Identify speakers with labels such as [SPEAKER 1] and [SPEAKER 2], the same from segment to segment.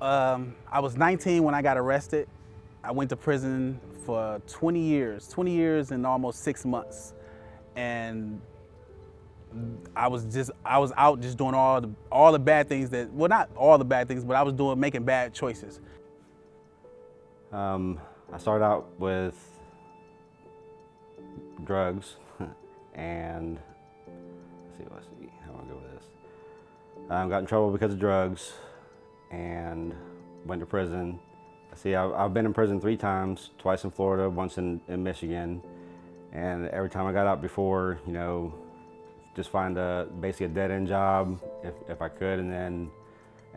[SPEAKER 1] I was 19 when I got arrested. I went to prison for 20 years and almost 6 months. And I was out just doing all the bad things that, well, not all the bad things, but I was making bad choices.
[SPEAKER 2] I started out with drugs and let's see how I go with this. Got in trouble because of drugs and went to prison. See, I've been in prison 3 times, twice in Florida, once in Michigan. And every time I got out before, you know, just find basically a dead-end job if I could, and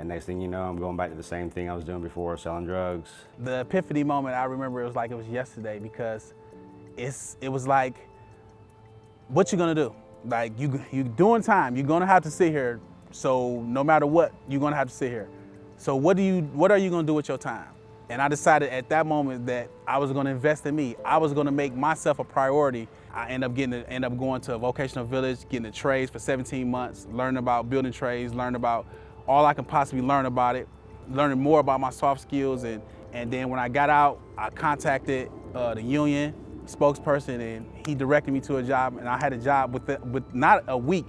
[SPEAKER 2] next thing you know, I'm going back to the same thing I was doing before, selling drugs.
[SPEAKER 1] The epiphany moment, I remember it was like it was yesterday, because it was like, what you gonna do? Like, you doing time, you're gonna have to sit here, so no matter what, you're gonna have to sit here. So what are you gonna do with your time? And I decided at that moment that I was gonna invest in me. I was gonna make myself a priority. I end up going to a vocational village, getting the trades for 17 months, learning about building trades, learning about all I can possibly learn about it, learning more about my soft skills. And then when I got out, I contacted the union spokesperson, and he directed me to a job, and I had a job with not a week,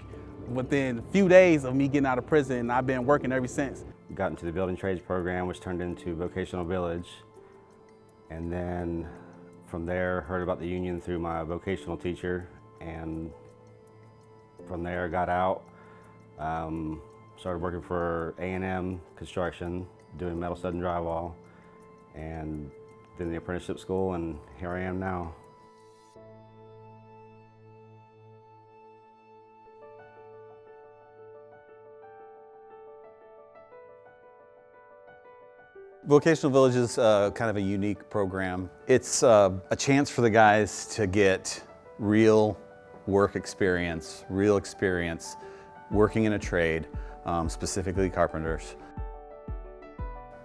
[SPEAKER 1] within a few days of me getting out of prison, and I've been working ever since.
[SPEAKER 2] Got into the building trades program, which turned into vocational village. And then from there, heard about the union through my vocational teacher. And from there, got out, started working for A&M Construction, doing metal stud and drywall, and then the apprenticeship school, and here I am now.
[SPEAKER 3] Vocational Village is kind of a unique program. It's a chance for the guys to get real work experience, working in a trade, specifically carpenters.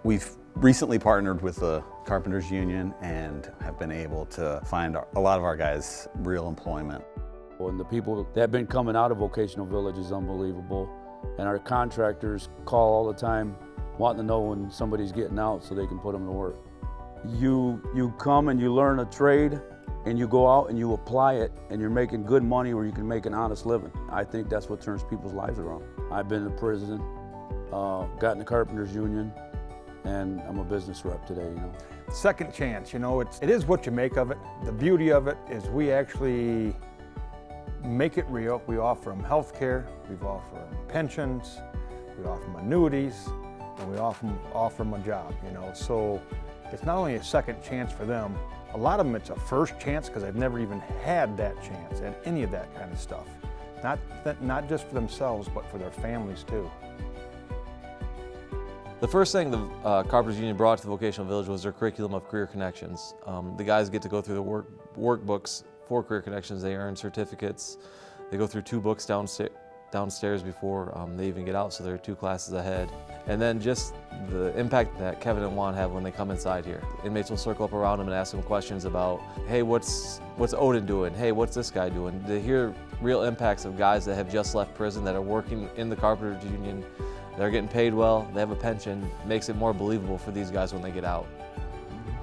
[SPEAKER 3] We've recently partnered with the Carpenters Union and have been able to find a lot of our guys real employment.
[SPEAKER 4] And the people that have been coming out of Vocational Village is unbelievable. And our contractors call all the time, wanting to know when somebody's getting out so they can put them to work. You come and you learn a trade, and you go out and you apply it, and you're making good money where you can make an honest living. I think that's what turns people's lives around. I've been to prison, got in the Carpenters Union, and I'm a business rep today, you know.
[SPEAKER 5] Second chance, you know, it is what you make of it. The beauty of it is we actually make it real. We offer them health care, we offer them pensions, we offer them annuities, and we offer them a job, you know. So it's not only a second chance for them, a lot of them it's a first chance because they've never even had that chance at any of that kind of stuff. Not just for themselves, but for their families too.
[SPEAKER 6] The first thing the Carpenters Union brought to the Vocational Village was their curriculum of career connections. The guys get to go through the workbooks for career connections. They earn certificates. They go through 2 books downstairs before they even get out, so they're 2 classes ahead. And then just the impact that Kevin and Juan have when they come inside here. Inmates will circle up around them and ask them questions about, hey, what's Odin doing? Hey, what's this guy doing? To hear real impacts of guys that have just left prison, that are working in the Carpenters Union, they're getting paid well, they have a pension, makes it more believable for these guys when they get out.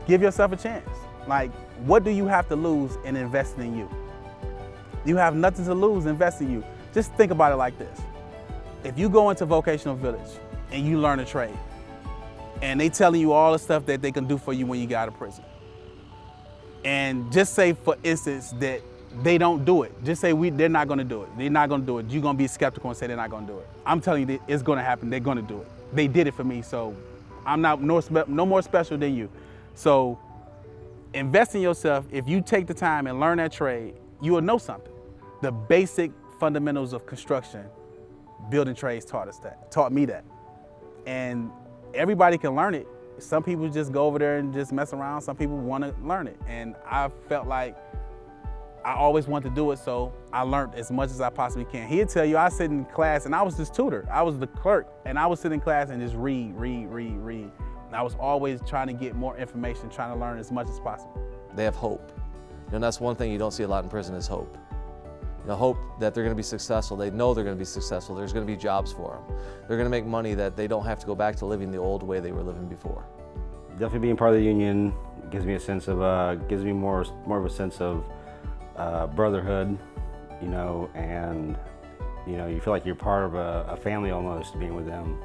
[SPEAKER 1] Give yourself a chance. Like, what do you have to lose in investing in you? You have nothing to lose investing in you. Just think about it like this. If you go into Vocational Village and you learn a trade, and they telling you all the stuff that they can do for you when you get out of prison, and just say, for instance, that they don't do it. Just say they're not gonna do it. They're not gonna do it. You're gonna be skeptical and say they're not gonna do it. I'm telling you, it's gonna happen. They're gonna do it. They did it for me, so I'm not no more special than you. So invest in yourself. If you take the time and learn that trade, you will know something. The basic fundamentals of construction, building trades taught me that. And everybody can learn it. Some people just go over there and just mess around. Some people want to learn it. And I felt like I always wanted to do it, so I learned as much as I possibly can. He'd tell you, I sit in class and I was this tutor. I was the clerk, and I would sit in class and just read. And I was always trying to get more information, trying to learn as much as possible.
[SPEAKER 6] They have hope. And that's one thing you don't see a lot in prison is hope. hope that they're going to be successful. They know they're going to be successful. There's going to be jobs for them. They're going to make money that they don't have to go back to living the old way they were living before.
[SPEAKER 2] Definitely being part of the union gives me a sense of, gives me more of a sense of brotherhood, and you feel like you're part of a family almost, being with them.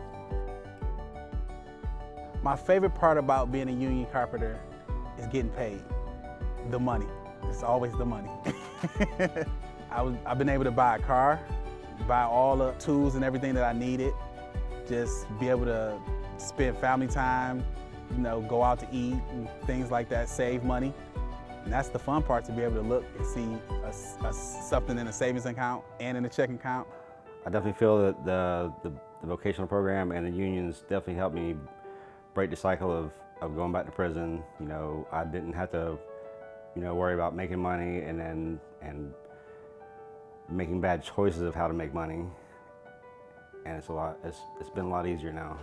[SPEAKER 1] My favorite part about being a union carpenter is getting paid. The money. It's always the money. I've been able to buy a car, buy all the tools and everything that I needed, just be able to spend family time, go out to eat and things like that, save money. And that's the fun part, to be able to look and see something in a savings account and in a checking account.
[SPEAKER 2] I definitely feel that the vocational program and the unions definitely helped me break the cycle of going back to prison. I didn't have to worry about making money and making bad choices of how to make money. And it's been a lot easier now.